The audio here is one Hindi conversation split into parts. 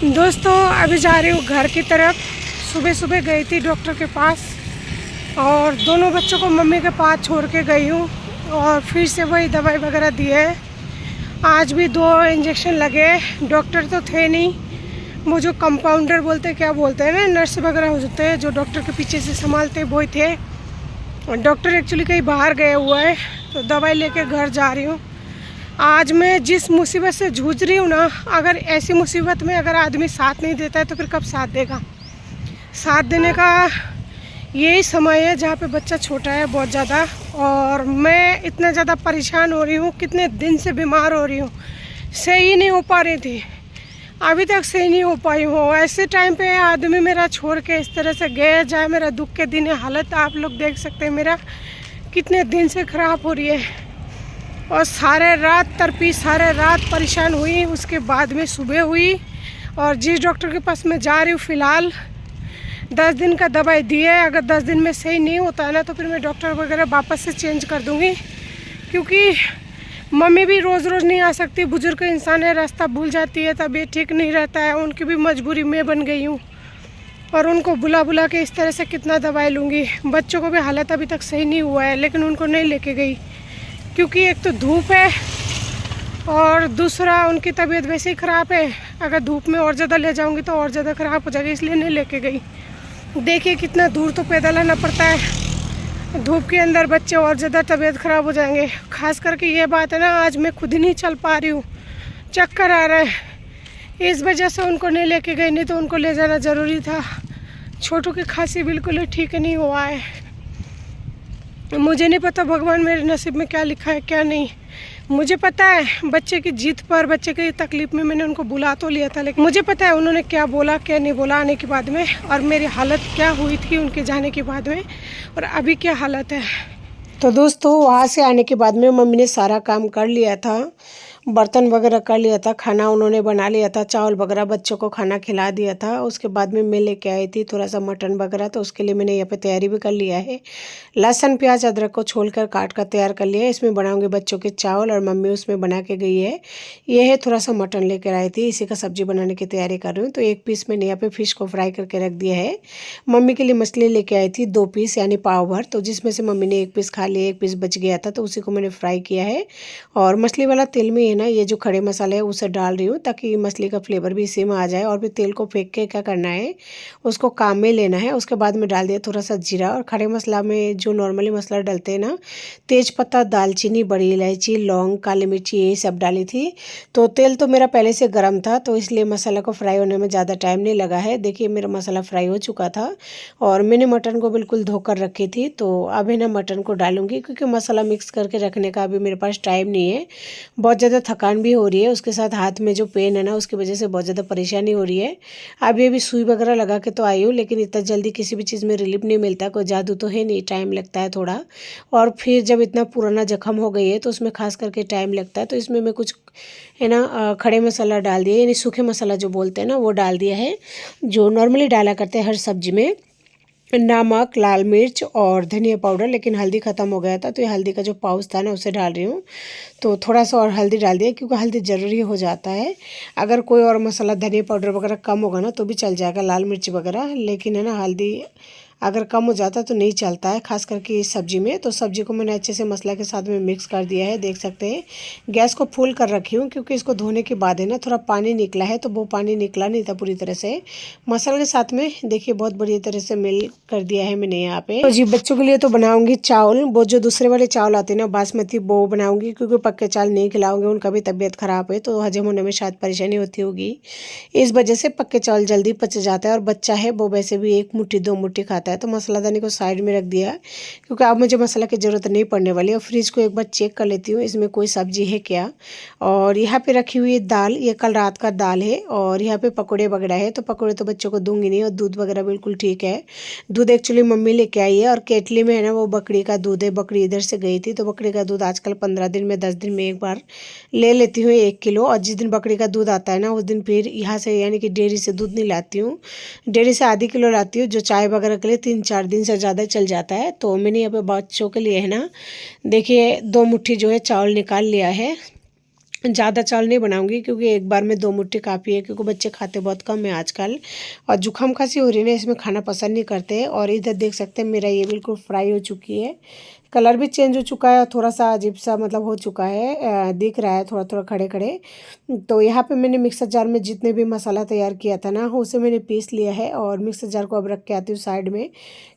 दोस्तों अभी जा रही हूँ घर की तरफ। सुबह सुबह गई थी डॉक्टर के पास और दोनों बच्चों को मम्मी के पास छोड़ के गई हूँ और फिर से वही दवाई वगैरह दी है। आज भी 2 इंजेक्शन लगे। डॉक्टर तो थे नहीं, वो जो कंपाउंडर बोलते क्या बोलते हैं ना, नर्स वगैरह होते हैं जो डॉक्टर के पीछे से संभालते वही थे। डॉक्टर एक्चुअली कहीं बाहर गए हुआ है तो दवाई लेके घर जा रही हूँ। आज मैं जिस मुसीबत से जूझ रही हूँ ना, अगर ऐसी मुसीबत में अगर आदमी साथ नहीं देता है तो फिर कब साथ देगा। साथ देने का यही समय है जहाँ पे बच्चा छोटा है बहुत ज़्यादा, और मैं इतना ज़्यादा परेशान हो रही हूँ, कितने दिन से बीमार हो रही हूँ, सही नहीं हो पा रही थी, अभी तक सही नहीं हो पाई हूँ। ऐसे टाइम पे आदमी मेरा छोड़ के इस तरह से गया जाए, मेरा दुख के दिन हालत आप लोग देख सकते हैं मेरा कितने दिन से ख़राब हो रही है। और सारे रात तड़पी, सारे रात परेशान हुई, उसके बाद में सुबह हुई। और जिस डॉक्टर के पास मैं जा रही हूँ फ़िलहाल 10 दिन का दवाई दी है। अगर 10 दिन में सही नहीं होता है ना तो फिर मैं डॉक्टर वगैरह वापस से चेंज कर दूँगी, क्योंकि मम्मी भी रोज़ रोज़ नहीं आ सकती, बुजुर्ग इंसान है, रास्ता भूल जाती है, तबीयत ठीक नहीं रहता है, उनकी भी मजबूरी में बन गई हूँ। और उनको बुला बुला के इस तरह से कितना दवाई लूँगी। बच्चों को भी हालत अभी तक सही नहीं हुआ है, लेकिन उनको नहीं लेके गई क्योंकि एक तो धूप है और दूसरा उनकी तबीयत वैसे ही ख़राब है। अगर धूप में और ज़्यादा ले जाऊंगी तो और ज़्यादा ख़राब हो जाएगी, इसलिए नहीं लेके गई। देखिए कितना दूर तो पैदल आना पड़ता है, धूप के अंदर बच्चे और ज़्यादा तबीयत ख़राब हो जाएंगे। खास करके ये बात है ना, आज मैं खुद ही नहीं चल पा रही हूँ, चक्कर आ रहा है, इस वजह से उनको नहीं लेके गई, नहीं तो उनको ले जाना ज़रूरी था। छोटू की खांसी बिल्कुल ही ठीक नहीं हुआ है। मुझे नहीं पता भगवान मेरे नसीब में क्या लिखा है क्या नहीं। मुझे पता है बच्चे की जिद पर, बच्चे की तकलीफ़ में मैंने उनको बुला तो लिया था, लेकिन मुझे पता है उन्होंने क्या बोला क्या नहीं बोला आने के बाद में, और मेरी हालत क्या हुई थी उनके जाने के बाद में, और अभी क्या हालत है। तो दोस्तों वहाँ से आने के बाद में मम्मी ने सारा काम कर लिया था, बर्तन वगैरह कर लिया था, खाना उन्होंने बना लिया था, चावल वगैरह बच्चों को खाना खिला दिया था। उसके बाद में मैं लेके आई थी थोड़ा सा मटन वगैरह, तो उसके लिए मैंने यहाँ पे तैयारी भी कर लिया है। लहसुन प्याज अदरक को छोल कर काट कर तैयार कर लिया है। इसमें बनाऊंगी बच्चों के चावल, और मम्मी उसमें बना के गई है। ये है थोड़ा सा मटन लेकर आई थी, इसी का सब्जी बनाने की तैयारी कर रही हूँ। तो एक पीस मैंने यहाँ पे फिश को फ्राई करके रख दिया है। मम्मी के लिए मछली लेके आई थी 2 पीस यानी पाव भर, तो जिसमें से मम्मी ने 1 पीस खा लिया, 1 पीस बच गया था, तो उसी को मैंने फ्राई किया है। और मछली वाला तेल में है ना, ये जो खड़े मसाले है उसे डाल रही हूँ ताकि मछली का फ्लेवर भी इसी में आ जाए। और फिर तेल को फेंक के क्या करना है, उसको काम में लेना है। उसके बाद में डाल दिया थोड़ा सा जीरा, और खड़े मसाला में जो नॉर्मली मसाला डालते हैं ना, तेज पत्ता, दालचीनी, बड़ी इलायची, लौंग, काली मिर्ची, ये सब डाली थी। तो तेल तो मेरा पहले से गर्म था, तो इसलिए मसाला को फ्राई होने में ज़्यादा टाइम नहीं लगा है। देखिए मेरा मसाला फ्राई हो चुका था और मैंने मटन को बिल्कुल धोकर रखी थी। तो अब है ना मटन को डालूंगी, क्योंकि मसाला मिक्स करके रखने का अभी मेरे पास टाइम नहीं है, बहुत ज़्यादा थकान भी हो रही है, उसके साथ हाथ में जो पेन है ना उसकी वजह से बहुत ज़्यादा परेशानी हो रही है। अभी सुई वगैरह लगा के तो आई हूँ, लेकिन इतना जल्दी किसी भी चीज़ में रिलीफ नहीं मिलता, कोई जादू तो है नहीं, टाइम लगता है थोड़ा। और फिर जब इतना पुराना जख्म हो गई है तो उसमें खास करके टाइम लगता है। तो इसमें मैं कुछ है ना खड़े मसाला डाल दिया, यानी सूखे मसाला जो बोलते हैं ना वो डाल दिया है, जो नॉर्मली डाला करते हैं हर सब्जी में। नमक, लाल मिर्च और धनिया पाउडर, लेकिन हल्दी ख़त्म हो गया था, तो ये हल्दी का जो पाउच था ना उसे डाल रही हूँ। तो थोड़ा सा और हल्दी डाल दिया, क्योंकि हल्दी ज़रूरी हो जाता है। अगर कोई और मसाला धनिया पाउडर वगैरह कम होगा ना तो भी चल जाएगा, लाल मिर्च वगैरह, लेकिन है ना हल्दी अगर कम हो जाता तो नहीं चलता है, खास करके इस सब्ज़ी में। तो सब्ज़ी को मैंने अच्छे से मसाला के साथ में मिक्स कर दिया है, देख सकते हैं। गैस को फुल कर रखी हूँ, क्योंकि इसको धोने के बाद है ना थोड़ा पानी निकला है, तो वो पानी निकला नहीं था पूरी तरह से। मसाले के साथ में देखिए बहुत बढ़िया तरह से मिल कर दिया है मैंने यहाँ पे। तो जी बच्चों के लिए तो बनाऊंगी चावल, वो जो दूसरे वाले चावल आते हैं ना बासमती, वो बनाऊंगी, क्योंकि पक्के चावल नहीं खिलाऊंगी, उनका भी तबीयत ख़राब है तो हजम होने में शायद परेशानी होती होगी, इस वजह से पक्के चावल जल्दी पच जाता है। और बच्चा है वो वैसे भी 1 मुट्ठी 2 मुट्ठी खाता है, तो मसालादानी को साइड में रख दिया, क्योंकि अब मुझे मसाला की ज़रूरत नहीं पड़ने वाली है। फ्रिज को एक बार चेक कर लेती हूँ इसमें कोई सब्जी है क्या। और यहाँ पे रखी हुई दाल, ये कल रात का दाल है। और यहाँ पे पकौड़े वगैरह है, तो पकौड़े तो बच्चों को दूंगी नहीं, और दूध वगैरह बिल्कुल ठीक है। दूध एक्चुअली मम्मी लेके आई है, और केटली में है ना वो बकरी का दूध है, बकरी इधर से गई थी, तो बकरी का दूध आजकल 15 दिन में 10 दिन में एक बार ले लेती हूँ 1 किलो। और जिस दिन बकरी का दूध आता है ना उस दिन फिर यहाँ से यानी कि डेयरी से दूध नहीं लाती हूँ, डेयरी से आधी किलो लाती हूँ, जो चाय वगैरह के लिए 3-4 दिन से ज़्यादा चल जाता है। तो मैंने यहाँ पे बच्चों के लिए है ना देखिए 2 मुट्ठी जो है चावल निकाल लिया है, ज़्यादा चावल नहीं बनाऊंगी क्योंकि एक बार में 2 मुट्ठी काफ़ी है, क्योंकि बच्चे खाते बहुत कम है आजकल। और जुकाम खांसी हो रही है ना, इसमें खाना पसंद नहीं करते। और इधर देख सकते हैं मेरा ये बिल्कुल फ्राई हो चुकी है, कलर भी चेंज हो चुका है और थोड़ा सा अजीब सा मतलब हो चुका है, दिख रहा है थोड़ा थोड़ा खड़े खड़े। तो यहाँ पे मैंने मिक्सर जार में जितने भी मसाला तैयार किया था ना, उसे मैंने पीस लिया है और मिक्सर जार को अब रख के आती हूँ साइड में,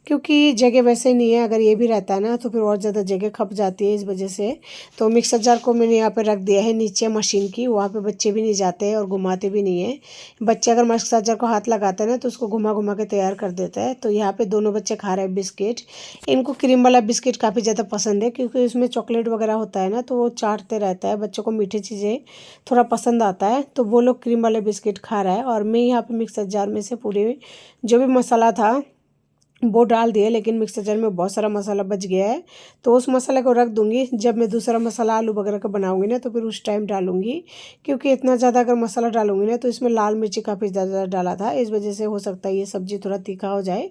क्योंकि जगह वैसे नहीं है। अगर ये भी रहता है ना तो फिर और ज़्यादा जगह खप जाती है, इस वजह से। तो मिक्सर जार को मैंने यहाँ पे रख दिया है नीचे मशीन की, वहाँ पे बच्चे भी नहीं जाते हैं और घुमाते भी नहीं है। बच्चे अगर मिक्सर जार को हाथ लगाते हैं ना तो उसको घुमा घुमा के तैयार कर देता है। तो यहाँ पे दोनों बच्चे खा रहे हैं बिस्किट। इनको क्रीम वाला बिस्किट काफ़ी ज़्यादा पसंद है, क्योंकि इसमें चॉकलेट वगैरह होता है ना, तो वो चाटते रहता है। बच्चों को मीठी चीज़ें थोड़ा पसंद आता है, तो वो लोग क्रीम वाले बिस्किट खा रहा है। और मैं यहाँ पे मिक्सर जार में से पूरे जो भी मसाला था वो डाल दिया, लेकिन मिक्सर जार में बहुत सारा मसाला बच गया है, तो उस मसाले को रख दूंगी। जब मैं दूसरा मसाला आलू वगैरह का बनाऊंगी ना तो फिर उस टाइम डालूंगी, क्योंकि इतना ज़्यादा अगर मसाला डालूंगी ना तो इसमें लाल मिर्ची काफ़ी ज़्यादा डाला था, इस वजह से हो सकता है ये सब्ज़ी थोड़ा तीखा हो जाए।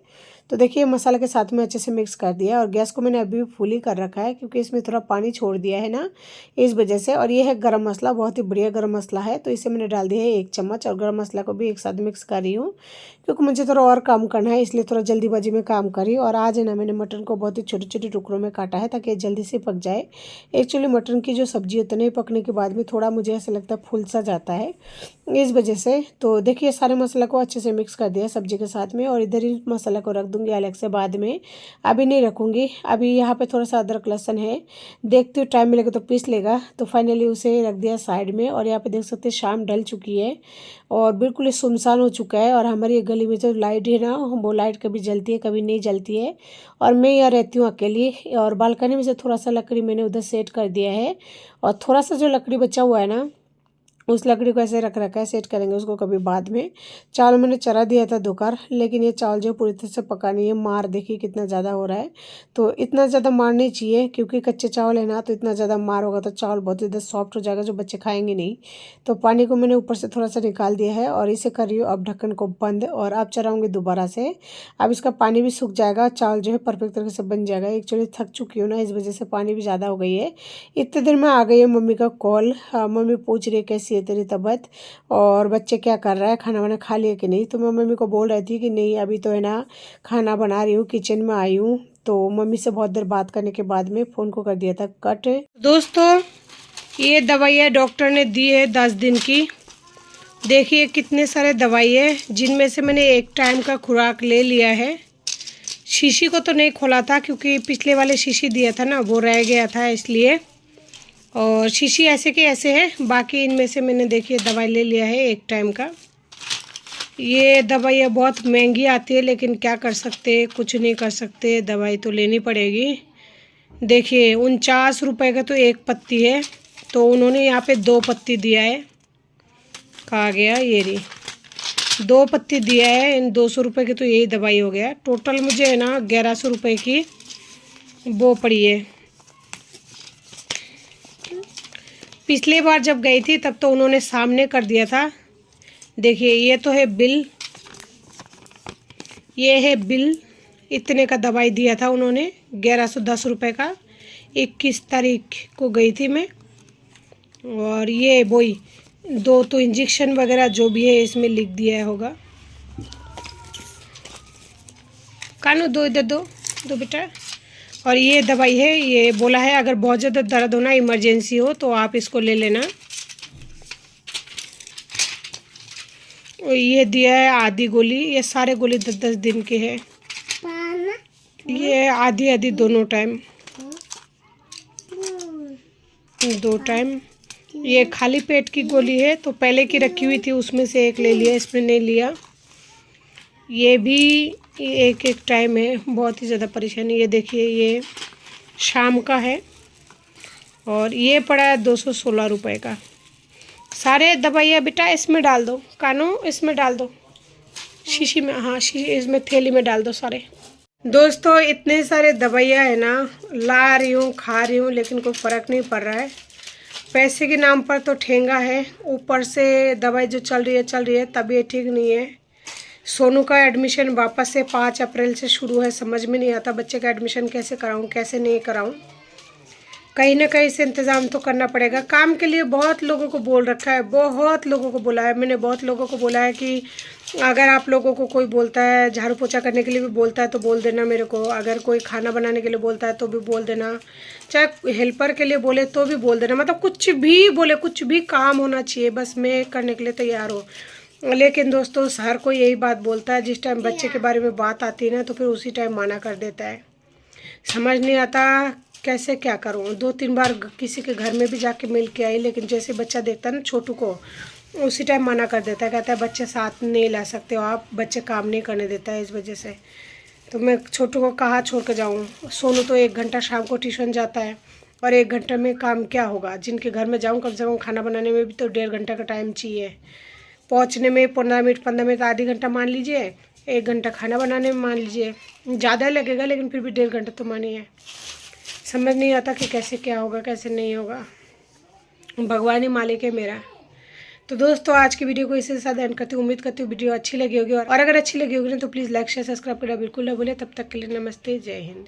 तो देखिए मसाले के साथ में अच्छे से मिक्स कर दिया, और गैस को मैंने अभी भी फुल ही कर रखा है, क्योंकि इसमें थोड़ा पानी छोड़ दिया है ना, इस वजह से। और ये है गरम मसाला, बहुत ही बढ़िया गरम मसाला है, तो इसे मैंने डाल दिया है 1 चम्मच। और गरम मसाला को भी एक साथ मिक्स कर रही हूँ, क्योंकि मुझे थोड़ा और काम करना है, इसलिए थोड़ा जल्दीबाजी में काम करी। और आज है ना मैंने मटन को बहुत ही छोटे छोटे टुकड़ों में काटा है, ताकि जल्दी से पक जाए। एक्चुअली मटन की जो सब्जी होती है ना, पकने के बाद में थोड़ा मुझे ऐसा लगता है फूल सा जाता है, इस वजह से। तो देखिए सारे मसाला को अच्छे से मिक्स कर दिया सब्जी के साथ में, और इधर ही मसाला को रख दूंगी अलग से बाद में, अभी नहीं रखूँगी। अभी यहाँ पे थोड़ा सा अदरक लहसुन है, देखती हूँ टाइम मिलेगा तो पीस लेगा, तो फाइनली उसे रख दिया साइड में। और यहाँ पे देख सकते हैं शाम ढल चुकी है और बिल्कुल ही सुनसान हो चुका है। और हमारी ये गली में जो लाइट है ना, वो लाइट कभी जलती है कभी नहीं जलती है, और मैं यहाँ रहती हूँ अकेली। और बालकनी में से थोड़ा सा लकड़ी मैंने उधर सेट कर दिया है, और थोड़ा सा जो लकड़ी बचा हुआ है ना, उस लकड़ी को ऐसे रख रखा है, सेट करेंगे उसको कभी बाद में। चावल मैंने चढ़ा दिया था धोकर, लेकिन ये चावल जो पूरी तरह से पका नहीं है। मार देखिए कितना ज़्यादा हो रहा है, तो इतना ज़्यादा मार नहीं चाहिए, क्योंकि कच्चे चावल है ना, तो इतना ज़्यादा मार होगा तो चावल बहुत ज़्यादा सॉफ्ट हो जाएगा, जो बच्चे खाएंगे नहीं। तो पानी को मैंने ऊपर से थोड़ा सा निकाल दिया है, और इसे कर रही हूँ अब ढक्कन को बंद। और अब चढ़ाऊँगी दोबारा से, अब इसका पानी भी सूख जाएगा, चावल जो है परफेक्ट तरीके से बन जाएगा। एक्चुअली थक चुकी हूँ ना, इस वजह से पानी भी ज़्यादा हो गई है। इतने देर में आ गई है मम्मी का कॉल। मम्मी पूछ रही है कैसी है तेरी तबीयत, और बच्चे क्या कर रहा है, खाना वाना खा लिया कि नहीं। तो मैं मम्मी को बोल रही थी कि नहीं अभी तो है ना खाना बना रही हूँ, किचन में आई हूँ। तो मम्मी से बहुत देर बात करने के बाद में फ़ोन को कर दिया था कट। दोस्तों ये दवाइयाँ डॉक्टर ने दी है 10 दिन की। देखिए कितने सारे दवाई है, जिनमें से मैंने एक टाइम का खुराक ले लिया है। शीशी को तो नहीं खोला था, क्योंकि पिछले वाले शीशी दिया था ना वो रह गया था, इसलिए। और शीशी ऐसे के ऐसे है, बाकी इनमें से मैंने देखिए दवाई ले लिया है एक टाइम का। ये दवाइयाँ बहुत महंगी आती है, लेकिन क्या कर सकते, कुछ नहीं कर सकते, दवाई तो लेनी पड़ेगी। देखिए 49 रुपये का तो एक पत्ती है, तो उन्होंने यहाँ पे 2 पत्ती दिया है। कहाँ गया ये रही, 2 पत्ती दिया है। इन 200 रुपये की तो यही दवाई हो गया। टोटल मुझे है ना 1100 रुपये की वो पड़ी है। पिछली बार जब गई थी तब तो उन्होंने सामने कर दिया था। देखिए ये तो है बिल, ये है बिल, इतने का दवाई दिया था उन्होंने, 1110 रुपये का। 21 तारीख को गई थी मैं। और ये वही 2 तो इंजेक्शन वगैरह जो भी है इसमें लिख दिया होगा। कानू दो, इधर दो, दो बेटा। और ये दवाई है, ये बोला है अगर बहुत ज़्यादा दर्द होना, इमरजेंसी हो, तो आप इसको ले लेना। और ये दिया है आधी गोली, ये सारे गोली 10-10 दिन के हैं। ये आधी आधी दोनों टाइम, 2 टाइम। ये खाली पेट की गोली है, तो पहले की रखी हुई थी उसमें से एक ले लिया, इसमें नहीं लिया। ये भी एक एक टाइम है, बहुत ही ज़्यादा परेशानी। ये देखिए ये शाम का है, और ये पड़ा है 216 रुपये का। सारे दवाइयाँ बेटा इसमें डाल दो, कानू इसमें डाल दो, शीशी में, हाँ शीशी इसमें थैली में डाल दो सारे। दोस्तों इतने सारे दवाइयाँ है ना, ला रही हूँ खा रही हूँ, लेकिन कोई फ़र्क नहीं पड़ रहा है। पैसे के नाम पर तो ठेंगा है, ऊपर से दवाई जो चल रही है, तबीयत ठीक नहीं है। सोनू का एडमिशन वापस से 5 अप्रैल से शुरू है, समझ में नहीं आता बच्चे का एडमिशन कैसे कराऊं कैसे नहीं कराऊं। कहीं ना कहीं से इंतज़ाम तो करना पड़ेगा। काम के लिए बहुत लोगों को बोल रखा है, बहुत लोगों को बोला है मैंने, बहुत लोगों को बोला है कि अगर आप लोगों को कोई बोलता है, झाड़ू पोछा करने के लिए भी बोलता है तो बोल देना मेरे को, अगर कोई खाना बनाने के लिए बोलता है तो भी बोल देना, चाहे हेल्पर के लिए बोले तो भी बोल देना, मतलब कुछ भी बोले, कुछ भी काम होना चाहिए, बस मैं करने के लिए तैयार हूँ। लेकिन दोस्तों हर कोई यही बात बोलता है, जिस टाइम बच्चे के बारे में बात आती है ना तो फिर उसी टाइम मना कर देता है। समझ नहीं आता कैसे क्या करूँ। 2-3 बार किसी के घर में भी जाके मिल के आई, लेकिन जैसे बच्चा देखता है ना छोटू को, उसी टाइम मना कर देता है, कहता है बच्चे साथ नहीं ला सकते हो आप, बच्चे काम नहीं करने देता है इस वजह से। तो मैं छोटू को कहाँ छोड़ कर जाऊँ। सोनू तो 1 घंटा शाम को ट्यूशन जाता है और 1 घंटे में काम क्या होगा। जिनके घर में जाऊँ कम से कम खाना बनाने में भी तो 1.5 घंटा का टाइम चाहिए, पहुँचने में 15 मिनट आधी घंटा मान लीजिए, 1 घंटा खाना बनाने में मान लीजिए, ज़्यादा लगेगा लेकिन फिर भी 1.5 घंटा तो मानिए। समझ नहीं आता कि कैसे क्या होगा कैसे नहीं होगा, भगवान ही मालिक है मेरा। तो दोस्तों आज की वीडियो को इससे ज़्यादा एंड करती हूँ, उम्मीद करती हूँ वीडियो अच्छी लगी होगी, और अगर अच्छी लगी होगी ना तो प्लीज़ लाइक शेयर सब्सक्राइब करना बिल्कुल ना भूलें। तब तक के लिए नमस्ते, जय हिंद।